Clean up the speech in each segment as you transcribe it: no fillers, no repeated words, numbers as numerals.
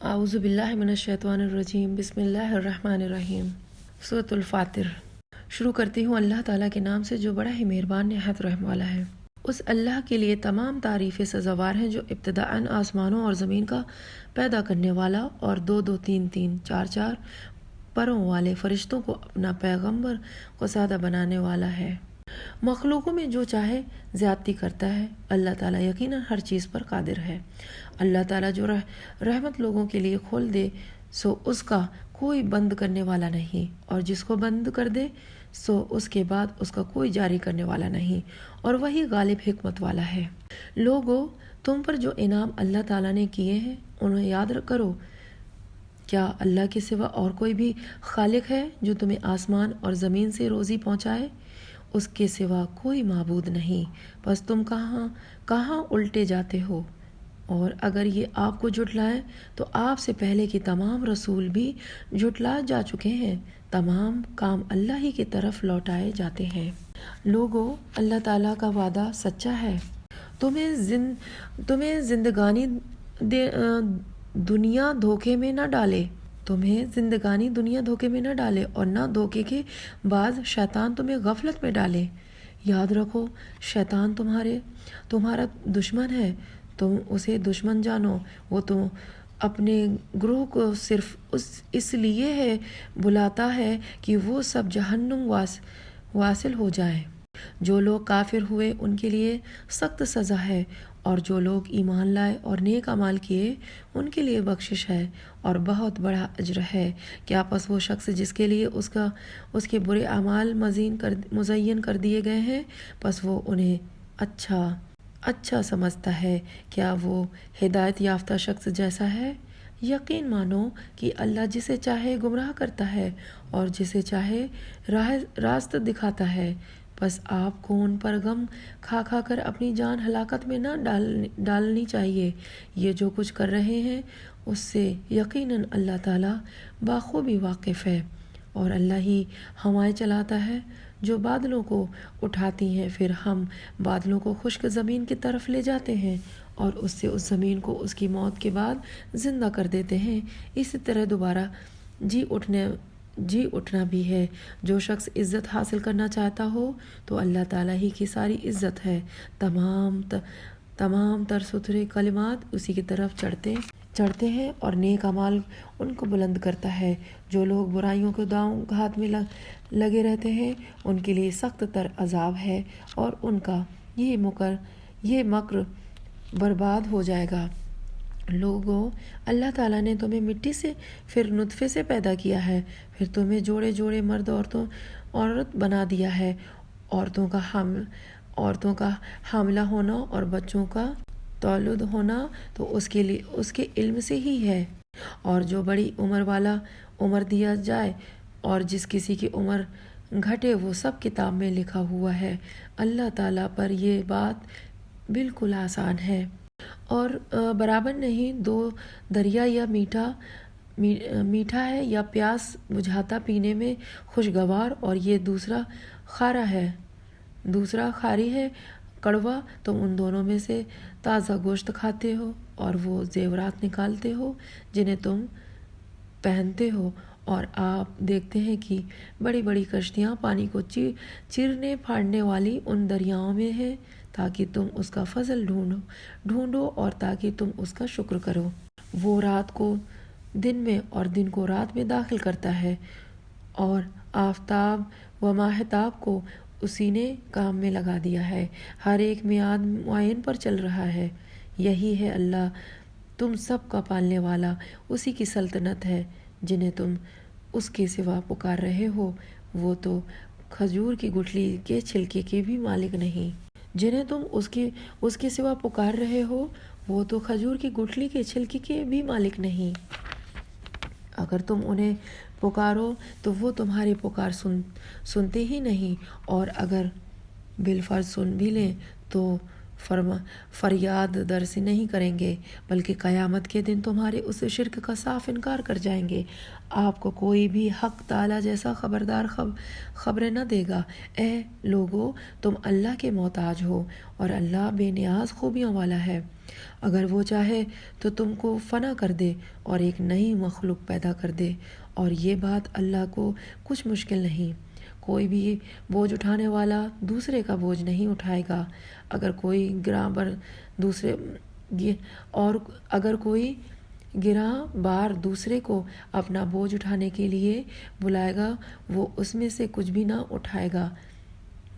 اعوذ باللہ من الشیطان الرجیم، بسم اللہ الرحمن الرحیم۔ سورۃ الفاطر۔ شروع کرتی ہوں اللہ تعالیٰ کے نام سے جو بڑا ہی مہربان نہایت رحم والا ہے۔ اس اللہ کے لیے تمام تعریفیں سزاوار ہیں جو ابتداءً آسمانوں اور زمین کا پیدا کرنے والا اور دو دو تین تین چار چار پروں والے فرشتوں کو اپنا پیغمبر کو سادہ بنانے والا ہے۔ مخلوقوں میں جو چاہے زیادتی کرتا ہے، اللہ تعالیٰ یقیناً ہر چیز پر قادر ہے۔ اللہ تعالیٰ جو رحمت لوگوں کے لیے کھول دے سو اس کا کوئی بند کرنے والا نہیں، اور جس کو بند کر دے سو اس کے بعد اس کا کوئی جاری کرنے والا نہیں، اور وہی غالب حکمت والا ہے۔ لوگو، تم پر جو انعام اللہ تعالیٰ نے کیے ہیں انہیں یاد کرو۔ کیا اللہ کے سوا اور کوئی بھی خالق ہے جو تمہیں آسمان اور زمین سے روزی پہنچائے؟ اس کے سوا کوئی معبود نہیں، بس تم کہاں الٹے جاتے ہو؟ اور اگر یہ آپ کو جھٹلائیں تو آپ سے پہلے کے تمام رسول بھی جھٹلا جا چکے ہیں۔ تمام کام اللہ ہی کی طرف لوٹائے جاتے ہیں۔ لوگو، اللہ تعالیٰ کا وعدہ سچا ہے۔ تمہیں زندگانی دنیا دھوکے میں نہ ڈالے۔ اور نہ دھوکے کے بعد شیطان تمہیں غفلت میں ڈالے۔ یاد رکھو، شیطان تمہارا دشمن ہے، تم اسے دشمن جانو۔ وہ تو اپنے گروہ کو صرف اس لیے بلاتا ہے کہ وہ سب جہنم واصل ہو جائیں۔ جو لوگ کافر ہوئے ان کے لیے سخت سزا ہے، اور جو لوگ ایمان لائے اور نیک اعمال کیے ان کے لیے بخشش ہے اور بہت بڑا اجر ہے۔ کیا پس وہ شخص جس کے لیے اس کے برے اعمال مزین کر دیے گئے ہیں، پس وہ انہیں اچھا سمجھتا ہے؟ کیا وہ ہدایت یافتہ شخص جیسا ہے؟ یقین مانو کہ اللہ جسے چاہے گمراہ کرتا ہے اور جسے چاہے راست دکھاتا ہے۔ بس آپ کو ان پر غم کھا کر اپنی جان ہلاکت میں نہ ڈالنی چاہیے۔ یہ جو کچھ کر رہے ہیں اس سے یقیناً اللہ تعالیٰ بخوبی واقف ہے۔ اور اللہ ہی ہوائیں چلاتا ہے جو بادلوں کو اٹھاتی ہیں، پھر ہم بادلوں کو خشک زمین کی طرف لے جاتے ہیں اور اس سے اس زمین کو اس کی موت کے بعد زندہ کر دیتے ہیں۔ اسی طرح دوبارہ جی اٹھنا بھی ہے۔ جو شخص عزت حاصل کرنا چاہتا ہو تو اللہ تعالیٰ ہی کی ساری عزت ہے۔ تمام تر ستھرے کلمات اسی کی طرف چڑھتے ہیں اور نیک اعمال ان کو بلند کرتا ہے۔ جو لوگ برائیوں کے داؤں گھات میں لگے رہتے ہیں ان کے لیے سخت تر عذاب ہے، اور ان کا یہ مکر برباد ہو جائے گا۔ لوگو، اللہ تعالیٰ نے تمہیں مٹی سے پھر نطفے سے پیدا کیا ہے، پھر تمہیں جوڑے جوڑے مرد عورت بنا دیا ہے۔ عورتوں کا حاملہ ہونا اور بچوں کا تولد ہونا تو اس کے علم سے ہی ہے، اور جو بڑی عمر دیا جائے اور جس کسی کی عمر گھٹے وہ سب کتاب میں لکھا ہوا ہے۔ اللہ تعالیٰ پر یہ بات بالکل آسان ہے اور برابر نہیں۔ دو دریا یا میٹھا ہے یا پیاس بجھاتا پینے میں خوشگوار، اور یہ دوسرا خاری ہے کڑوا۔ تم ان دونوں میں سے تازہ گوشت کھاتے ہو اور وہ زیورات نکالتے ہو جنہیں تم پہنتے ہو، اور آپ دیکھتے ہیں کہ بڑی بڑی کشتیاں پانی کو چیرنے پھاڑنے والی ان دریاؤں میں ہیں تاکہ تم اس کا فضل ڈھونڈو اور تاکہ تم اس کا شکر کرو۔ وہ رات کو دن میں اور دن کو رات میں داخل کرتا ہے، اور آفتاب و ماہتاب کو اسی نے کام میں لگا دیا ہے۔ ہر ایک میعاد معین پر چل رہا ہے۔ یہی ہے اللہ تم سب کا پالنے والا، اسی کی سلطنت ہے۔ جنہیں تم اس کے سوا پکار رہے ہو وہ تو کھجور کی گٹھلی کے چھلکے کے بھی مالک نہیں۔ جنہیں تم اس کے سوا پکار رہے ہو وہ تو کھجور کی گٹھلی کے چھلکے کے بھی مالک نہیں۔ اگر تم انہیں پکارو تو وہ تمہاری پکار سنتے ہی نہیں، اور اگر بالفرض سن بھی لیں تو فریاد درسی نہیں کریں گے، بلکہ قیامت کے دن تمہارے اس شرک کا صاف انکار کر جائیں گے۔ آپ کو کوئی بھی حق تعالیٰ جیسا خبردار خبریں نہ دے گا۔ اے لوگو، تم اللہ کے محتاج ہو اور اللہ بے نیاز خوبیوں والا ہے۔ اگر وہ چاہے تو تم کو فنا کر دے اور ایک نئی مخلوق پیدا کر دے، اور یہ بات اللہ کو کچھ مشکل نہیں۔ کوئی بھی بوجھ اٹھانے والا دوسرے کا بوجھ نہیں اٹھائے گا۔ اگر کوئی گراں بار دوسرے کو اپنا بوجھ اٹھانے کے لیے بلائے گا، وہ اس میں سے کچھ بھی نہ اٹھائے گا۔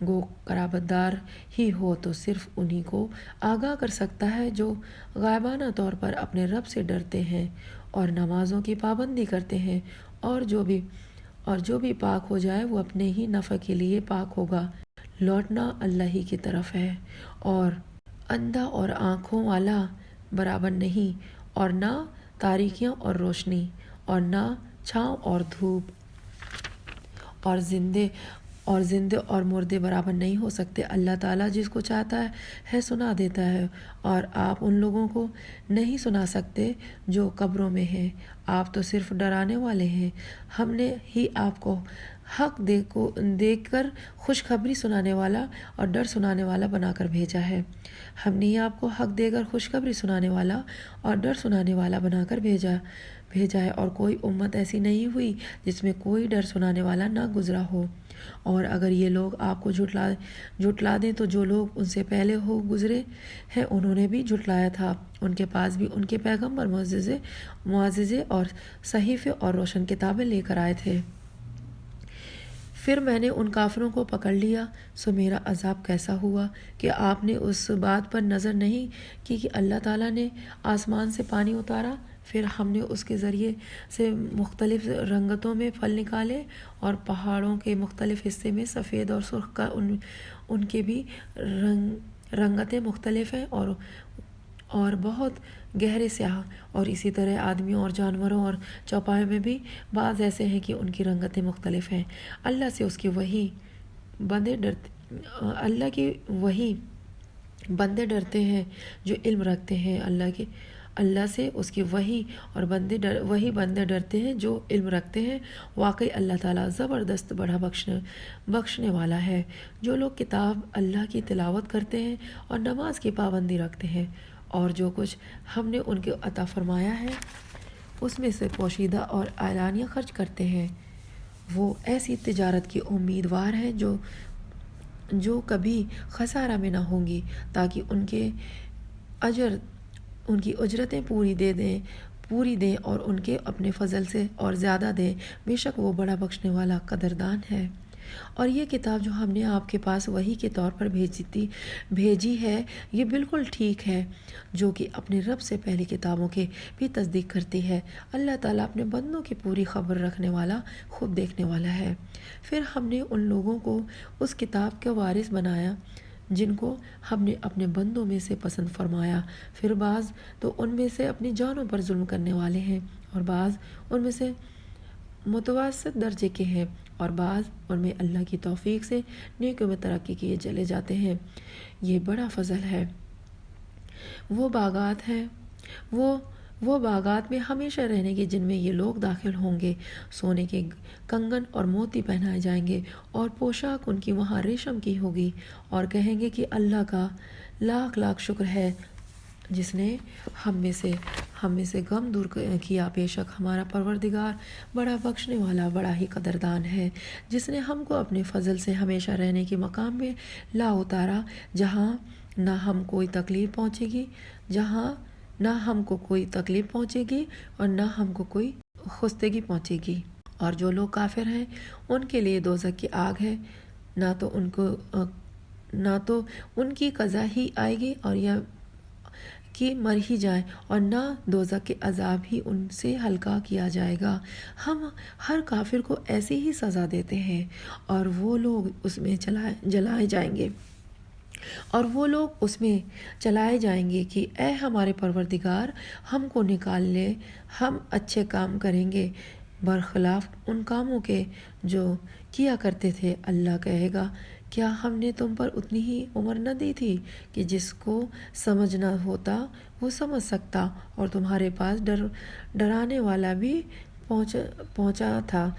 گو قرابت دار ہی ہو تو صرف انہی کو آگاہ کر سکتا ہے جو غائبانہ طور پر اپنے رب سے ڈرتے ہیں اور نمازوں کی پابندی کرتے ہیں، اور جو بھی پاک ہو جائے وہ اپنے ہی نفع کے لیے پاک ہوگا۔ لوٹنا اللہ ہی کی طرف ہے، اور اندھا اور آنکھوں والا برابر نہیں، اور نہ تاریکیاں اور روشنی، اور نہ چھاؤں اور دھوپ، اور زندے اور مردے برابر نہیں ہو سکتے۔ اللہ تعالیٰ جس کو چاہتا ہے سنا دیتا ہے، اور آپ ان لوگوں کو نہیں سنا سکتے جو قبروں میں ہیں۔ آپ تو صرف ڈرانے والے ہیں۔ ہم نے ہی آپ کو حق دے کر خوشخبری سنانے والا اور ڈر سنانے والا بنا کر بھیجا ہے۔ ہم نے ہی آپ کو حق دے کر خوشخبری سنانے والا اور ڈر سنانے والا بنا کر بھیجا ہے، اور کوئی امت ایسی نہیں ہوئی جس میں کوئی ڈر سنانے والا نہ گزرا ہو۔ اور اگر یہ لوگ آپ کو جھٹلا دیں تو جو لوگ ان سے پہلے ہو گزرے ہیں انہوں نے بھی جھٹلایا تھا، ان کے پاس بھی ان کے پیغمبر معجزے اور صحیفے اور روشن کتابیں لے کر آئے تھے۔ پھر میں نے ان کافروں کو پکڑ لیا، سو میرا عذاب کیسا ہوا کہ آپ نے اس بات پر نظر نہیں کی کہ اللہ تعالیٰ نے آسمان سے پانی اتارا، پھر ہم نے اس کے ذریعے سے مختلف رنگتوں میں پھل نکالے، اور پہاڑوں کے مختلف حصے میں سفید اور سرخ کا ان کے بھی رنگتیں مختلف ہیں، اور بہت گہرے سیاہ، اور اسی طرح آدمیوں اور جانوروں اور چوپایوں میں بھی بعض ایسے ہیں کہ ان کی رنگتیں مختلف ہیں۔ اللہ سے اس کی وہی بندے ڈرتے ہیں جو علم رکھتے ہیں، اللہ سے اس کی وہی بندے ڈرتے ہیں جو علم رکھتے ہیں۔ واقعی اللہ تعالیٰ زبردست بڑا بخشنے والا ہے۔ جو لوگ کتاب اللہ کی تلاوت کرتے ہیں اور نماز کی پابندی رکھتے ہیں، اور جو کچھ ہم نے ان کو عطا فرمایا ہے اس میں سے پوشیدہ اور اعلانیہ خرچ کرتے ہیں، وہ ایسی تجارت کی امیدوار ہیں جو کبھی خسارہ میں نہ ہوں گی، تاکہ ان کی اجرتیں پوری دیں اور ان کے اپنے فضل سے اور زیادہ دیں، بے شک وہ بڑا بخشنے والا قدردان ہے۔ اور یہ کتاب جو ہم نے آپ کے پاس وحی کے طور پر بھیجی ہے، یہ بالکل ٹھیک ہے، جو کہ اپنے رب سے پہلی کتابوں کے بھی تصدیق کرتی ہے۔ اللہ تعالیٰ اپنے بندوں کی پوری خبر رکھنے والا، خوب دیکھنے والا ہے۔ پھر ہم نے ان لوگوں کو اس کتاب کے وارث بنایا جن کو ہم نے اپنے بندوں میں سے پسند فرمایا، پھر بعض تو ان میں سے اپنی جانوں پر ظلم کرنے والے ہیں، اور بعض ان میں سے متوسط درجے کے ہیں، اور بعض ان میں اللہ کی توفیق سے نیکیوں میں ترقی کیے چلے جاتے ہیں۔ یہ بڑا فضل ہے۔ وہ باغات میں ہمیشہ رہنے کی جن میں یہ لوگ داخل ہوں گے، سونے کے کنگن اور موتی پہنائے جائیں گے، اور پوشاک ان کی وہاں ریشم کی ہوگی، اور کہیں گے کہ اللہ کا لاکھ لاکھ شکر ہے جس نے ہم میں سے غم دور کیا۔ بے شک ہمارا پروردگار بڑا بخشنے والا، بڑا ہی قدردان ہے، جس نے ہم کو اپنے فضل سے ہمیشہ رہنے کے مقام میں لا اتارا، جہاں نہ ہم کو کوئی تکلیف پہنچے گی اور نہ ہم کو کوئی خستگی پہنچے گی۔ اور جو لوگ کافر ہیں ان کے لیے دوزخ کی آگ ہے، نہ تو ان کی قضا ہی آئے گی اور یا کہ مر ہی جائیں، اور نہ دوزخ کے عذاب ہی ان سے ہلکا کیا جائے گا۔ ہم ہر کافر کو ایسی ہی سزا دیتے ہیں، اور وہ لوگ اس میں چلائے جائیں گے کہ اے ہمارے پروردگار، ہم کو نکال لے، ہم اچھے کام کریں گے برخلاف ان کاموں کے جو کیا کرتے تھے۔ اللہ کہے گا کیا ہم نے تم پر اتنی ہی عمر نہ دی تھی کہ جس کو سمجھنا ہوتا وہ سمجھ سکتا، اور تمہارے پاس ڈرانے والا بھی پہنچا تھا؟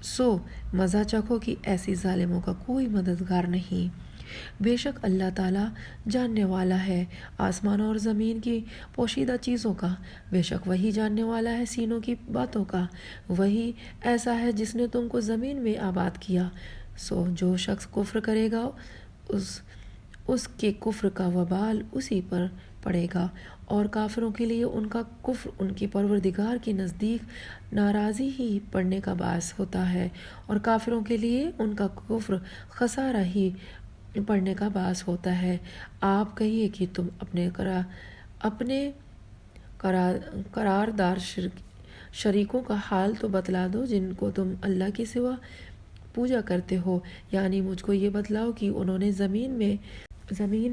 سو مزہ چکھو کہ ایسی ظالموں کا کوئی مددگار نہیں۔ بے شک اللہ تعالیٰ جاننے والا ہے آسمانوں اور زمین کی پوشیدہ چیزوں کا، بے شک وہی جاننے والا ہے سینوں کی باتوں کا۔ وہی ایسا ہے جس نے تم کو زمین میں آباد کیا۔ سو جو شخص کفر کرے گا اس کے کفر کا وبال اسی پر پڑے گا، اور کافروں کے لیے ان کا کفر ان کی پروردگار کے نزدیک ناراضی ہی پڑنے کا باعث ہوتا ہے، اور کافروں کے لیے ان کا کفر خسارہ ہی پڑھنے کا باعث ہوتا ہے۔ آپ کہیے کہ تم اپنے قراردار شریکوں کا حال تو بتلا دو جن کو تم اللہ کے سوا پوجا کرتے ہو، یعنی مجھ کو یہ بتلاؤ کہ انہوں نے زمین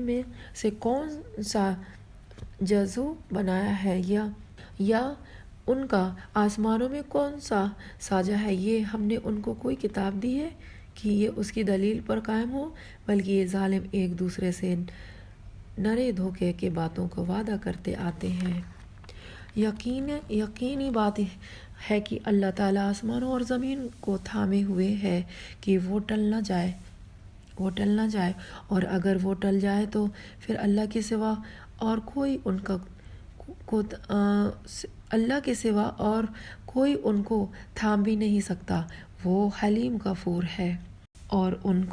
میں سے کون سا جزو بنایا ہے، یا ان کا آسمانوں میں کون سا ساجا ہے۔ یہ ہم نے ان کو کوئی کتاب دی ہے کہ یہ اس کی دلیل پر قائم ہو، بلکہ یہ ظالم ایک دوسرے سے نرے دھوکے کے باتوں کو وعدہ کرتے آتے ہیں۔ یقینی بات ہے کہ اللہ تعالیٰ آسمانوں اور زمین کو تھامے ہوئے ہے کہ وہ ٹل نہ جائے، اور اگر وہ ٹل جائے تو پھر اللہ کے سوا اور کوئی ان کو تھام بھی نہیں سکتا۔ وہ حلیم غفور ہے۔ اور ان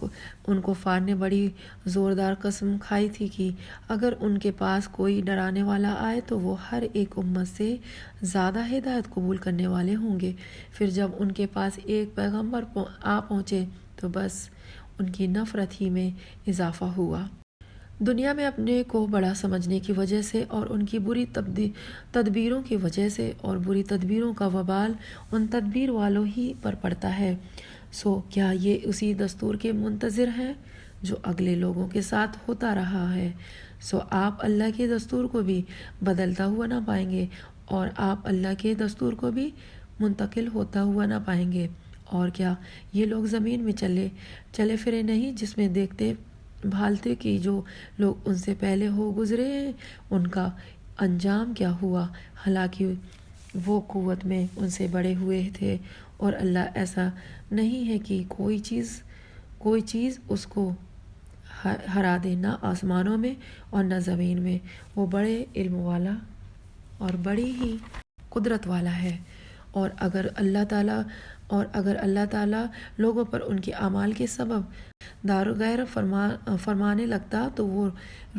کفار نے بڑی زوردار قسم کھائی تھی کہ اگر ان کے پاس کوئی ڈرانے والا آئے تو وہ ہر ایک امت سے زیادہ ہدایت قبول کرنے والے ہوں گے۔ پھر جب ان کے پاس ایک پیغمبر آ پہنچے تو بس ان کی نفرت ہی میں اضافہ ہوا۔ دنیا میں اپنے کو بڑا سمجھنے کی وجہ سے اور ان کی بری تدبیروں کی وجہ سے، اور بری تدبیروں کا وبال ان تدبیر والوں ہی پر پڑتا ہے۔ سو کیا یہ اسی دستور کے منتظر ہیں جو اگلے لوگوں کے ساتھ ہوتا رہا ہے؟ سو آپ اللہ کے دستور کو بھی بدلتا ہوا نہ پائیں گے، اور آپ اللہ کے دستور کو بھی منتقل ہوتا ہوا نہ پائیں گے۔ اور کیا یہ لوگ زمین میں چلے پھرے نہیں، جس میں دیکھتے بھالتے کہ جو لوگ ان سے پہلے ہو گزرے ہیں ان کا انجام کیا ہوا، حالانکہ وہ قوت میں ان سے بڑے ہوئے تھے، اور اللہ ایسا نہیں ہے کہ کوئی چیز اس کو ہرا دے، نہ آسمانوں میں اور نہ زمین میں۔ وہ بڑے علم والا اور بڑی ہی قدرت والا ہے۔ اور اگر اللہ تعالیٰ لوگوں پر ان کے اعمال کے سبب داروغیر فرمانے لگتا تو وہ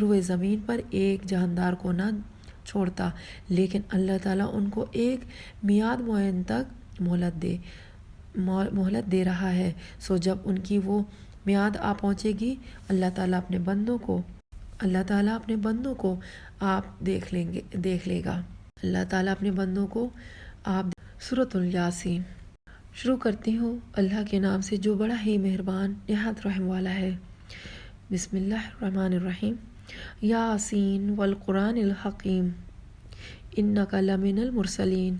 روئے زمین پر ایک جاندار کو نہ چھوڑتا، لیکن اللہ تعالیٰ ان کو ایک میعاد معین تک مہلت دے رہا ہے۔ سو جب ان کی وہ میعاد آ پہنچے گی، اللہ تعالیٰ اپنے بندوں کو آپ دیکھ لے گا۔ اللہ تعالیٰ اپنے بندوں کو آپ سورۃ الیاسین۔ شروع کرتی ہوں اللہ کے نام سے جو بڑا ہی مہربان نہایت رحم والا ہے۔ بسم اللہ الرحمن الرحیم۔ یاسین والقرآن الحکیم انک لمن المرسلین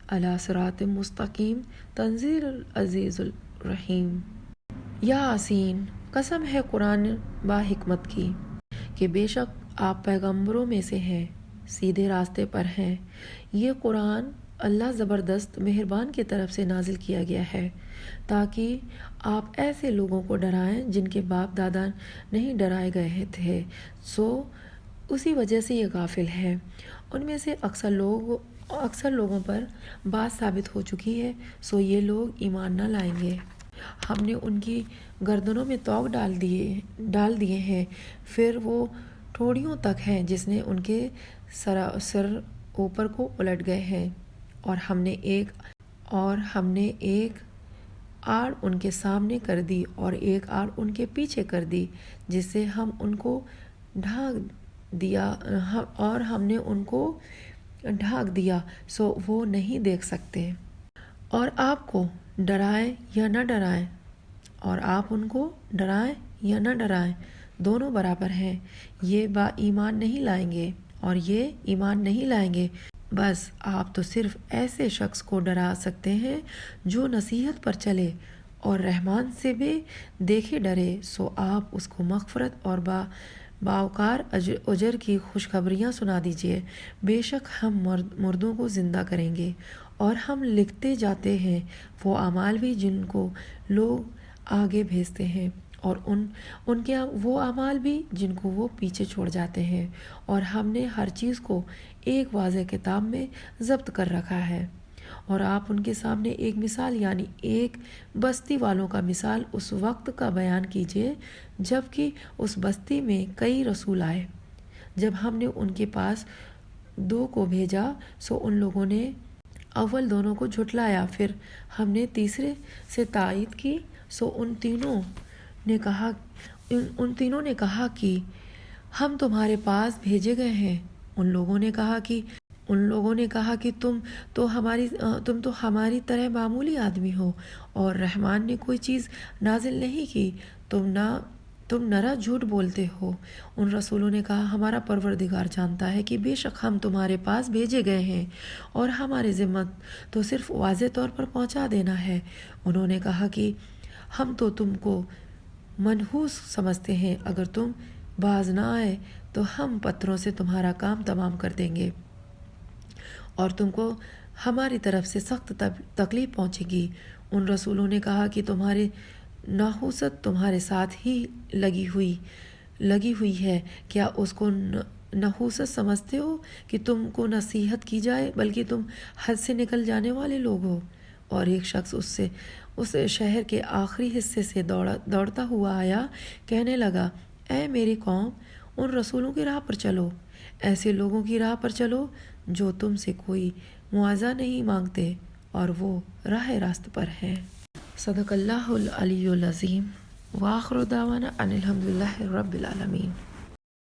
علی صراط مستقیم تنزیل العزیز الرحیم۔ یاسین، قسم ہے قرآن با حکمت کی کہ بے شک آپ پیغمبروں میں سے ہیں، سیدھے راستے پر ہیں۔ یہ قرآن اللہ زبردست مہربان کی طرف سے نازل کیا گیا ہے تاکہ آپ ایسے لوگوں کو ڈرائیں جن کے باپ دادا نہیں ڈرائے گئے تھے، سو اسی وجہ سے یہ غافل ہے۔ ان میں سے اکثر لوگوں پر بات ثابت ہو چکی ہے، سو یہ لوگ ایمان نہ لائیں گے۔ ہم نے ان کی گردنوں میں طوق ڈال دیے ہیں، پھر وہ ٹھوڑیوں تک ہیں جس نے ان کے سر اوپر کو الٹ گئے ہیں، اور ہم نے ایک آڑ ان کے سامنے کر دی اور ایک آڑ ان کے پیچھے کر دی، جس سے ہم ان کو ڈھانک دیا سو وہ نہیں دیکھ سکتے۔ اور آپ کو ڈرائیں یا نہ ڈرائیں، اور آپ ان کو ڈرائیں یا نہ ڈرائیں، دونوں برابر ہیں۔ یہ ایمان نہیں لائیں گے اور یہ ایمان نہیں لائیں گے، بس آپ تو صرف ایسے شخص کو ڈرا سکتے ہیں جو نصیحت پر چلے اور رحمان سے بھی دیکھے ڈرے، سو آپ اس کو مغفرت اور باوقار اجر کی خوشخبریاں سنا دیجیے۔ بے شک ہم مردوں کو زندہ کریں گے، اور ہم لکھتے جاتے ہیں وہ اعمال بھی جن کو لوگ آگے بھیجتے ہیں، اور ان کے وہ اعمال بھی جن کو وہ پیچھے چھوڑ جاتے ہیں، اور ہم نے ہر چیز کو ایک واضح کتاب میں ضبط کر رکھا ہے۔ اور آپ ان کے سامنے ایک مثال یعنی ایک بستی والوں کا مثال اس وقت کا بیان کیجیے جب کہ اس بستی میں کئی رسول آئے۔ جب ہم نے ان کے پاس 2 کو بھیجا، سو ان لوگوں نے اول دونوں کو جھٹلایا، پھر ہم نے تیسرے سے تائید کی، سو ان تینوں نے کہا کہ ہم تمہارے پاس بھیجے گئے ہیں۔ ان لوگوں نے کہا کہ تم تو ہماری طرح معمولی آدمی ہو، اور رحمان نے کوئی چیز نازل نہیں کی، تم نرا جھوٹ بولتے ہو۔ ان رسولوں نے کہا ہمارا پروردگار جانتا ہے کہ بے شک ہم تمہارے پاس بھیجے گئے ہیں، اور ہماری ذمت تو صرف واضح طور پر پہنچا دینا ہے۔ انہوں نے کہا کہ ہم تو تم کو منحوس سمجھتے ہیں، اگر تم باز نہ آئے تو ہم پتھروں سے تمہارا کام تمام کر دیں گے، اور تم کو ہماری طرف سے سخت تکلیف پہنچے گی۔ ان رسولوں نے کہا کہ تمہاری نحوست تمہارے ساتھ ہی لگی ہوئی ہے، کیا اس کو نحوست سمجھتے ہو کہ تم کو نصیحت کی جائے، بلکہ تم حد سے نکل جانے والے لوگ ہو۔ اور ایک شخص اس شہر کے آخری حصے سے دوڑتا ہوا آیا، کہنے لگا اے میری قوم، ان رسولوں کی راہ پر چلو، ایسے لوگوں کی راہ پر چلو جو تم سے کوئی معاوضہ نہیں مانگتے اور وہ راہ راست پر ہیں۔ صدق اللہ العلی العظیم، وآخر دعوانا ان الحمد للہ رب العالمین۔